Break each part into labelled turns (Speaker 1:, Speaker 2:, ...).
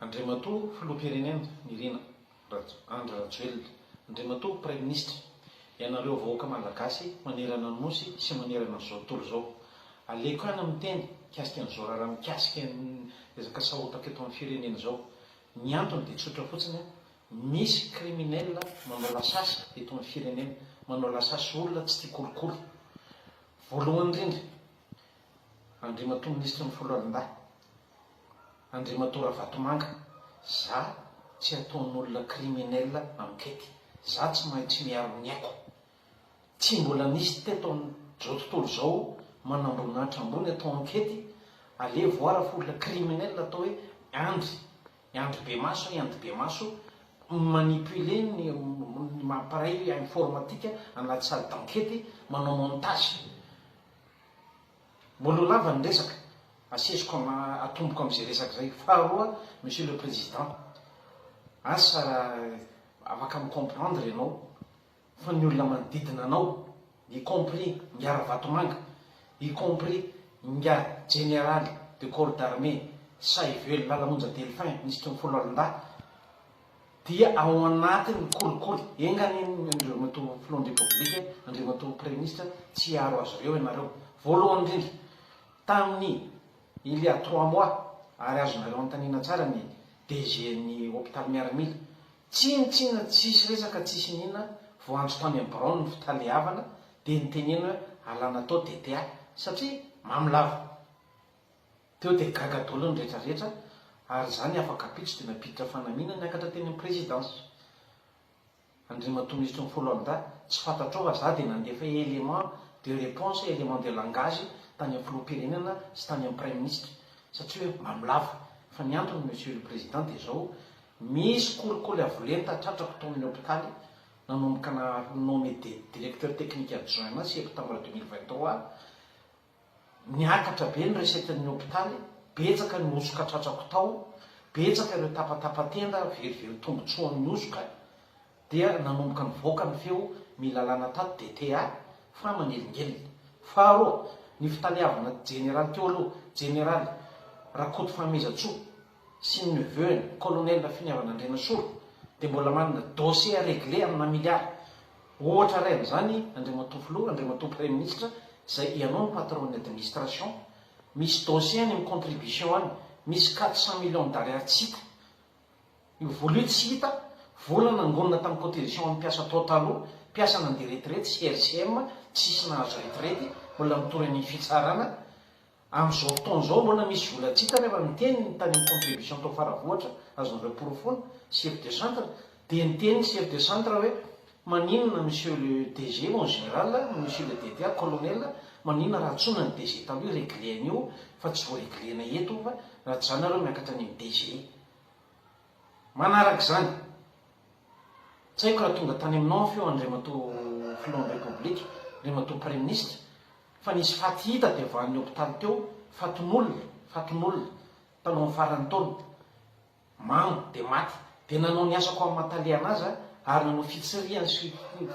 Speaker 1: Andriamatoa filoham-pirenena Nirina Andry Rajoelina, Andriamatoa Premier Ministre, ianareo vahoaka malagasy manerana ny nosy sy manerana an'izao tontolo izao. Aleko any amin'ny teny mikasika an'izao raharaha mikasika ny resaka sahotaka eto amin'ny firenena izao. Ny antony dia tsotra fotsiny, misy kriminel manao lasasy eto amin'ny firenena, manao lasasy olona tsy tia kolokolo. Voalohany indrindra, Andriamatoa Ministra ny folo alin-dahy, Andriamatoa Ravatomanga, za tsy ataon'olona kriminel ankety, za tsy mahay tsy miaro ny aiko. Tsy mbola nisy teto amin'izao tontolo izao manamboninahitra ambony atao ankety, ale voara fa olona kriminel atao hoe Andry be maso, Andry be maso, manipule ny mamparay informatika anaty salle d'enquête, manao montage. Mbola lava ny resaka, asesiko atomboko amin'izay resaka zay. Faharoa, Monsieur le Président, asa afaka micomprendre ianao fa ny olona manodidina anao, y compris nga Ravatomanga, y compris nga général de corps d'armée Saively Lalamonja Delphin, ministre ny folo alin-dahy, dia ao anatiny kolikoly. Engany Andriamatoa filohan'ny Repoblika, Andriamatoa Premier Ministre, tsy aro azy ireo ianareo. Voalohany indrindra, tamin'ny il y a 3 mois, ary azonareo antanina tsara ny DG ny hôpital miaramila, tsinitsina tsisy resaka tsisy nina, voandro tany amin'ny Brown ny fitalehavana, dia nitenena hoe alana tao TTA satria mamilava. Teo dia gagadolo ny rehetrarehetra, ary zany afaka apitso dia napiditra fanamina niakatra teny amin'ny présidence. Andriamatoa Ministre ny folo alin-dahy, tsy fantatrao fa za dia nandefa élément de réponse, élément de langage tany amin'ny filoham-pirenena sy tany amin'ny Premier Ministre, satria hoe mamilava. Fa ny antony, Monsieur le Président, dia zao, misy kolikoly avolenta tratrako tao amin'ny hôpitaly, nanomboka na nommé directeur technique adjoint septembre 2023, niakatra be ny resetin'ny hôpitaly, betsaka ny osoka tratrako tao, betsaka ireo tapatapatenda verively tombotsoan'ny osoka, dia nanomboka nivoaka ny feo milalana tato DTA fa manelingelina. Faharoa, ny fitalehavana général teo aloha, général Rakoto Famezatsoa sy ny neveu colonel Finiavana Andrenasoro, dia mbola manana dossier réglé amina miliara. Ohatra ray amin'izany, Andriamatoa filoha, Andriamatoa Premier Ministre, izay ianao ny patron'ny administration, misy dossier any amin'ny contribution any, misy 400 millions d'ariary tsy hita. Io vola io tsy hita, vola nangonina tamin'ny cotisation amin'ny mpiasa tao taloha, mpiasa nandeha retraite, CRCM, tsisy nahazo retraite, mbola mitorany fitsarana. Amin'izao fotoan'izao mbola misy vola tsy hita rehefa miteny ny tany amin'ny contribution tao faravohatra, azon'ireo porofony, chef de centre, dia niteny chef de centre hoe maninona Monsieur le DG, mon général, Monsieur le DTA, colonel, maninona raha tsona ny DG taloha réglé an'io, fa tsy voaréglena eto fa raha tsy zany areo miakatra any amin'ny DG. Manaraka zany, tsy haiko raha tonga tany aminao feo Andriamatoa filohan'ny Repoblika, Andriamatoa Premier Ministre, fa nisy faty hita dia vahan'ny hôpitaly teo, fatin'olona tanao amin'ny farany taona, mamy dia maty. Dia nanao ny asako amin'ny mahataliana azy, ary nanao fitsiriany sy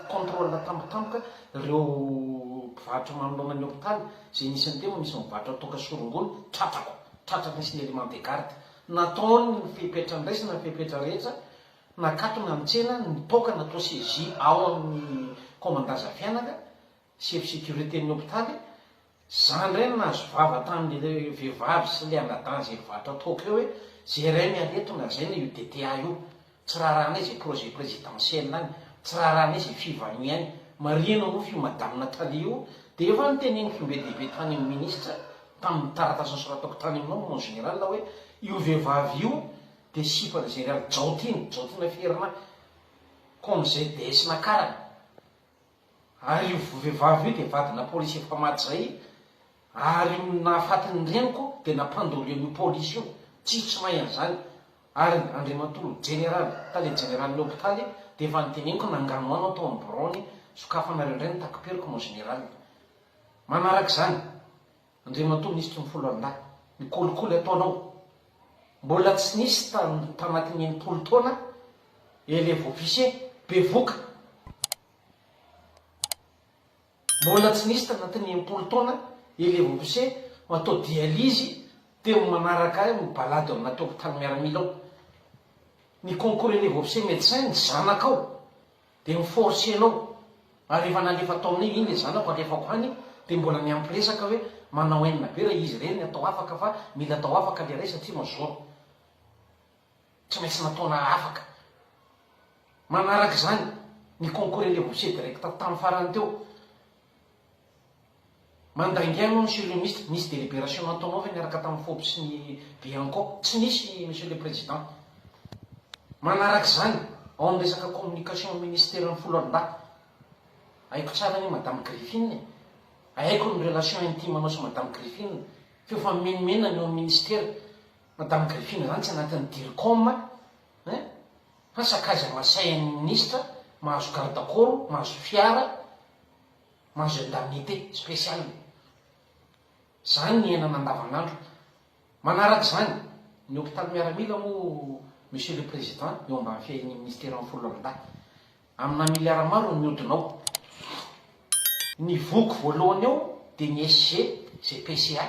Speaker 1: contrôle tampotampoka ireo mpivarotra manoloana ny hôpitaly, izay nisy ny teo misy mivarotra toka sorongony, tratrako nisy ny élément de garde. Nataony ny fepetra ndraisina, ny fepetra rehetra, nakatona amin'ny tsena, ny toka natao saisie ao amin'ny commandant-Zafianaka, chef sécurité ny hôpitaly. Zany reny nahazo vava tamin'le vehivavy sy le angadana izay mivarotra toka eo hoe zeray mialetona zay na io DTA io, tsy raharanay izay projet présidentiel any, tsy raharanay izay fivani any, marina moa fio madame Nathalie io. Dia efa niteneny fimbe dehibe tany amin'ny ministre tamin'ny taratasy soratako tany aminao mon général hoe io vehivavy io dia sipana général Jaotina Ferina comme zay DS nakarany. Ary io vehivavy io dia vadina polisy efa maty zay, ary nahafatiny reniko dia nampandolo io polisy io, tsy mahay an'izany. Ary Andriamatoa général, tale général ny hôpitaly, dia efa niteneniko nangano anao tao amin'ny Brown, sokafanareo indray ny takoperiko mon général. Manaraka izany, Andriamatoa Ministre ny folo alin-dahy, ny kolikoly ataonao, mbola tsy nisy tanatin'ny 80 taona élève officier bevoka, mbola tsy nisy tanatin'ny 80 taona élève officier atao dialyse teo manaraka mibalady ao anaty hôpitaly miaramila ao. ny concours eny officier médecin ny zanakao dia miforcenao ary rehefa nalefa tao amin'iny iny le zanako alefako any dia mbola miampiresaka hoe manao enina be raha izy ireny atao afaka fa mila atao afaka le ray satria mazoro tsy maintsy nataona afaka. Manaraka zany ny concours eny officier direct tamin'ny farany teo mandangy anao monsieur le ministre, nisy délibération nataonao ve niaraka tamin'ny FOP sy ny Bianco? Tsy nisy monsieur le président. Manaraka zany ao amin'ny resaka communication ministère ny Foloarida, haiko tsara ny madame Griffine, haiko ny relation intime anao sy madame Griffine, feo fa menimena ny eo amin'ny ministère. Madame Griffine zany tsy anatin'ny DIRCOM fa sakaza masain'ny ministre, mahazo garde corps, mahazo fiara, mahazo indemnité spéciale. Zany ny iainana andavanandro. Manaraka zany ny hôpitaly miaramila moa monsieur le président eo ambany fiain'ny ministère amin'ny Foloarida amina miliara maro ny miodinao. Ny voko voalohany eo dia ny SG GPCA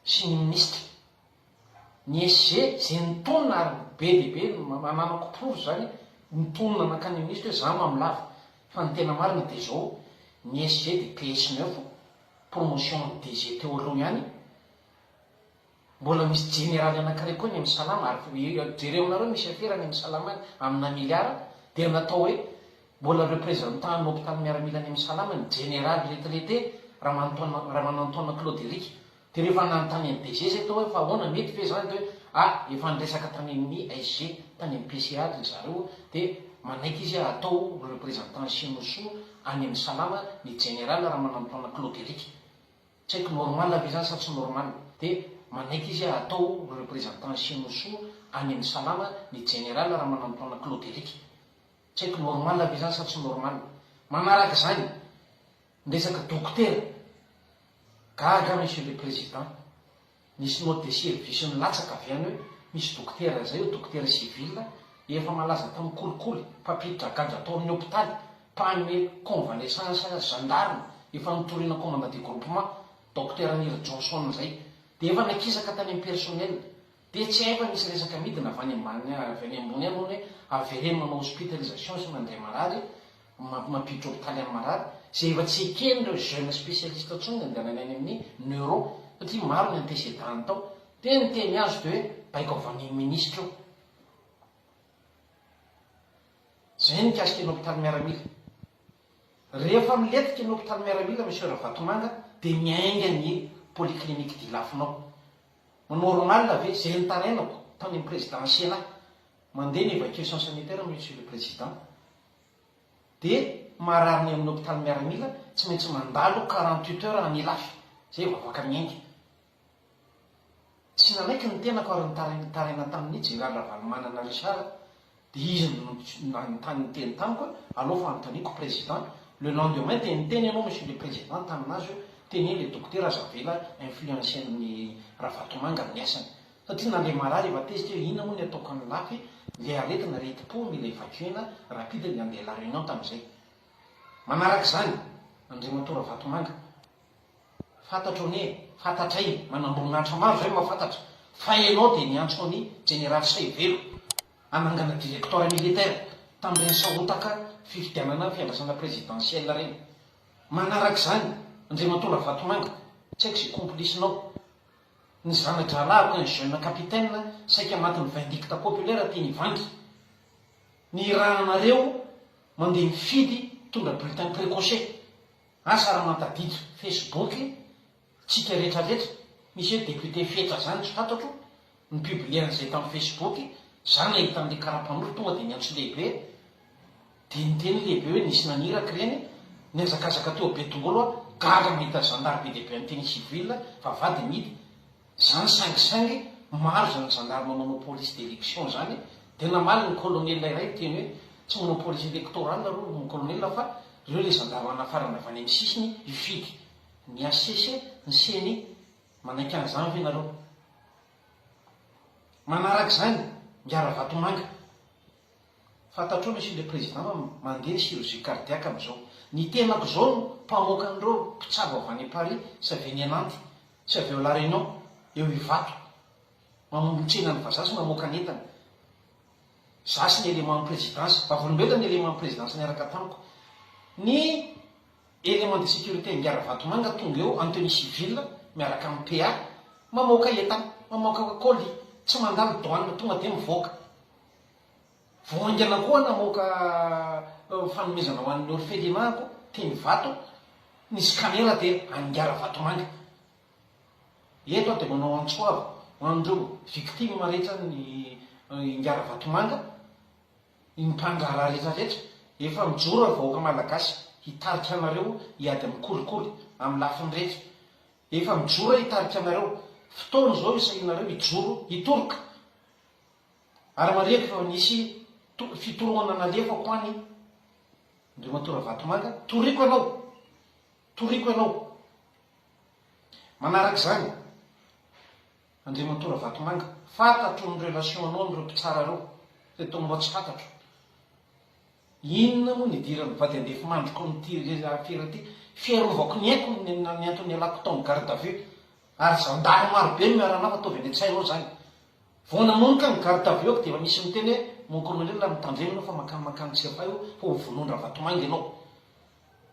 Speaker 1: sy ny ministre. Ny SG zay nitonona ary be dia be mananako provy zany nitonona nakany ministre hoe za mamilava fa ny tena marina dia zao ny SG dia PS9 promotion DG teo aloha ihany. Mbola misy généraly anankiray koa ny amin'ny Salama ary jereo aminareo misy affaire ny amin'ny Salama amina miliara dia natao hoe mbola représentant ny hôpitaly miaramila ny amin'ny Salama ny généraly retraité Ramanantona Claude Eric. Dia rehefa nanontany amin'ny DG zay tao hoe fa ahoana mety fe zany hoe efa niresaka tany amin'ny SG tany amin'ny PCA ry zareo dia manaiky izy atao représentant Sinoso any amin'ny Salama ny général Ramanantona Claude Eric. Tsy haiko normal avy zany sa tsy normal. Dia manaiky izy atao représentant Sinoso any amin'ny Salama ny général Ramanantona Claude Eric. Tsy haiko normal avy zany sa tsy normal. Manaraka zany resaka dokotera gaga monsieur le président, nisy note de service nilatsaka avy any hoe misy dokotera zay hoe dokotera civil efa malaza tamin'ny kolikoly mpampiditra gadra atao amin'ny hôpitaly mpame convalescence gendarme efa nitoriana commandant de groupement docteur Nir Johnson zay dia efa nakisaka tany amin'ny personnel. Dia tsy hay fa misy resaka midina avy any ambany avy any ambony any hoe avereny manao hospitalisation sy mandray marary mampiditra hôpitaly amin'ny marary zay efa tsy ekeny ireo jeune spécialiste tsony andehanany any amin'ny neuro satria maro ny antécédent tao. Dia niteny azy dia hoe baiko avy any ministre io. Zay ny kasika ny hôpitaly miaramila. Rehefa miletika ny hôpitaly miaramila monsieur Ravatomanga dia miainga ny polyclinique dilafinao. Normal ave zay nitarainako tany amin'ny présidentiel mandeha ny évacuation sanitaire monsieur le président. Dia marary ny amin'ny hôpitaly miaramila tsy maintsy mandalo 48 heures any lafy zay vao afaka miainga. Tsy nanaiky ny tenako ary nitaraina tamin'ny général Ravalomanana Richard dia izy nanontany teny tamiko aloha fa anontaniako président le lendemain dia niteny ianao monsieur le président taminazy teny le docteur azavela influencé ny Ravatomanga amin'ny asany satria na le marary efa tezitra hoe inona moa ny ataoko amin'ny lafy le aretina reti-po mila évacuena rapide ny andeha la réunion tamin'izay. Manaraka zany Andriamato Ravatomanga fantatro ny fantatray manamboninahitra maro zay mahafantatra fa ianao dia niantso ny général Saivelo anangana directeur militaire tamin'ireny sahotaka fifidianana fiandrasana présidentielle reny. Manaraka zany Andriamato Ravatomanga tsy haiko zay complicenao ny zanadralahako ny jeune capitaine saika matin'ny vindicte populaire teny Ivandry ny rahanareo mandeha mifidy tondra bulletin précoché asa raha mantadidro Facebook tsika rehetrarehetra misy hoe député fetra zany tsy fantatro ny publian'izay tamin'ny Facebook zany nahita an'le karapan'olo tonga dia niantso lehibe dia niteny lehibe hoe nisy naniraka reny niazakazaka teo be tongolo gaga mahita gendarme be dehibe amin'ny teny civil fa vady midy zany sangisangy maro zany gendarme manao police d'élection zany dia namaly ny colonel iray teny hoe tsy manao police électorale aro ny colonel fa ireo le gendarme nafarana avy any amin'ny sisiny ifidy ny ACC ny CNI manaiky an'izany ve nareo. Manaraka zany miara Vatomanga fantatrao monsieur le président mandeha chirurgie cardiaque amin'izao ny tenako zao mpamoaka an'ireo mpitsabo avy any Paris sy avy any Nantes sy avy eo la Réunion eo Ivato mamotrena ny vazazy mamoaka ny entana za sy ny élément présidence vavolombelona ny élément présidence niaraka tamiko ny élément de sécurité Ngara Vatomanga tonga eo en tenue civile miaraka amin'ny PA mamoaka entana mamoaka colis tsy mandalo douane tonga dia mivoaka voangana koa namoaka fanomezana ho an'ny orphelinako teny vato nisy caméra dia Ngara Vatomanga eto dia manao antsoava andreo victime rehetra ny Ngara Vatomanga ny mpandrara rehetrarehetra efa mijoro vahoaka malagasy hitarika anareo hiady amin'ny kolikoly amin'ny lafiny rehetra efa mijoro hitarika anareo fotoana zao isahinareo hijoro hitoroka ary mareko fa nisy fitoroana nalefa ko any Andriamatora Vatomanga toriko anao manaraka zany Andriamatora Vatomanga fantatro ny relation anao amin'ireo mpitsara reo reto mbo tsy fantatro inona moa ny idirany vady andefa mandroko amin'ity afera ty fiarovako ny haiko ny antony alako tao garde à vue ary zandary marobe miarana fa ataovy any an-tsainao zany vao namonika ny garde à vue ako dia efa misy miteny hoe mon colonel la mitandremina fa makany tsy afa io fa ho vonondra Vatomanga ianao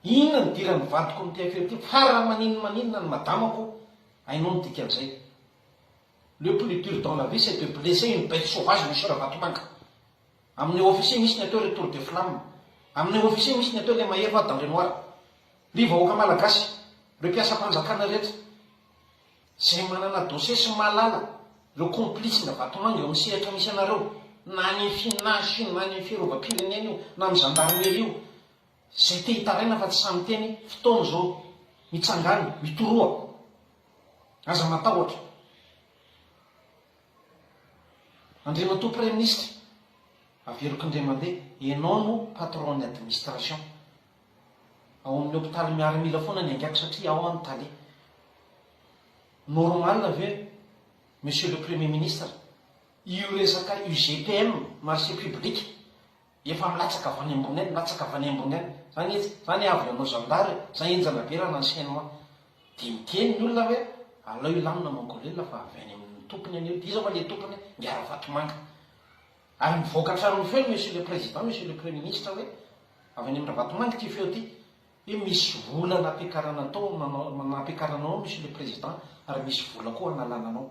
Speaker 1: inona ny idirany vadiko amin'ity afera ty fara maninona ny madamako ainao midika an'izay le plus dur dans la vie c'est de blesser une bête sauvage monsieur Vatomanga amin'ny officier misy ny atao retour de flamme amin'ny officier misy ny atao le mahery va dans le noir le vahoaka malagasy le mpiasa-panjakana rehetra zay manana dossier sy malala le complice na Vatomanga eo amin'ny sehatra misy anareo na ny finasy na ny fiarovam-pirenena io na amin'ny gendarmerie io zay te hitaraina fa tsy samy teny fotoana zao mitsangany mitoroa aza matahotra Andriamatoa premier ministre averiko indray mandeha ianao no patron ny administration ao amin'ny hôpitaly miaramila foana ny angako satria ao anotaly normal ave monsieur le premier ministre io resaka UGPM marché public efa milatsaka avy any ambony any milatsaka avy any ambony any zany avy anao zandary zany enjana be raha nansienmoi dia miteny ny olona hoe alao ilamina mongolelona fa avy any amin'ny tompony any eo iza fa le tompony Ngara Vatomanga ary mivoaka hatramin'ny feo monsieur le président monsieur le premier ministre hoe avy any amin'ny Vatomanga ty feo ty hoe misy vola nampiakarana tao nampiakaranao monsieur le président ary misy vola koa analananao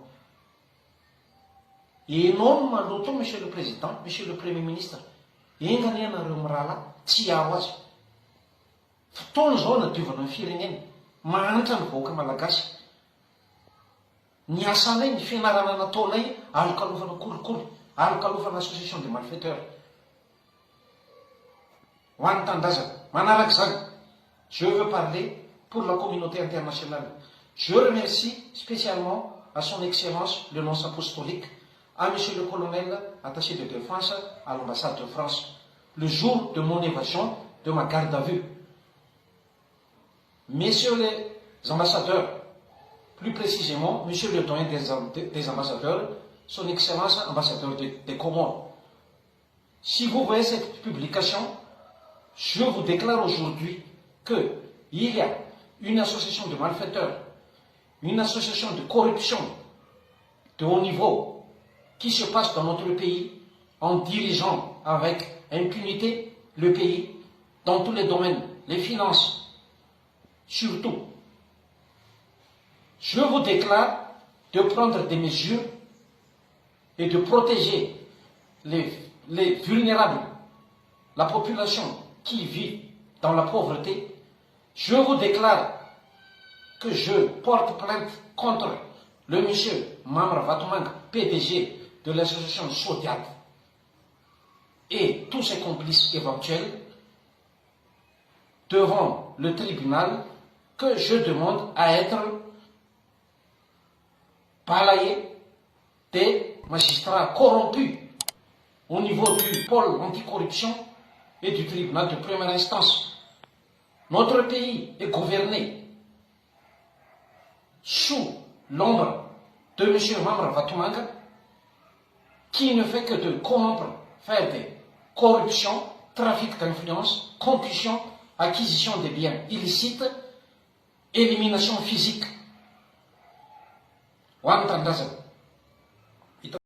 Speaker 1: enao no maloto monsieur le président monsieur le premier ministre engany ianareo mirahalahy tsy aho azy fotoana zao nadiovana ny firenena mahantra ny vahoaka malagasy ny asanay ny fianarana nataonay alokalofana kolikoly alokalofana association de malfaiteurs ho an'ny tandazana manaraka zany je veux parler pour la communauté internationale je remercie spécialement à son excellence le nonce apostolique à monsieur le colonel attaché de défense à l'ambassade de France le jour de mon évasion de ma garde à vue. Messieurs les ambassadeurs, plus précisément, monsieur le doyen des ambassadeurs, son excellence ambassadeur des Comores. Si vous voyez cette publication, je vous déclare aujourd'hui qu'il y a une association de malfaiteurs, une association de corruption de haut niveau qui se passe dans notre pays en dirigeant avec impunité le pays dans tous les domaines, les finances, surtout. Je vous déclare de prendre des mesures et de protéger les vulnérables, la population qui vit dans la pauvreté. Je vous déclare que je porte plainte contre le monsieur Mamra Vatomanga, PDG de l'association Sodiat et tous ses complices éventuels devant le tribunal que je demande à être balayé des magistrats corrompus au niveau du pôle anticorruption et du tribunal de première instance. Notre pays est gouverné sous l'ombre de M. Mamra Vatomanga qui ne fait que de corrompre, faire des corruptions, trafic d'influence, concussion, acquisition des biens illicites, élimination physique. Wantandaza.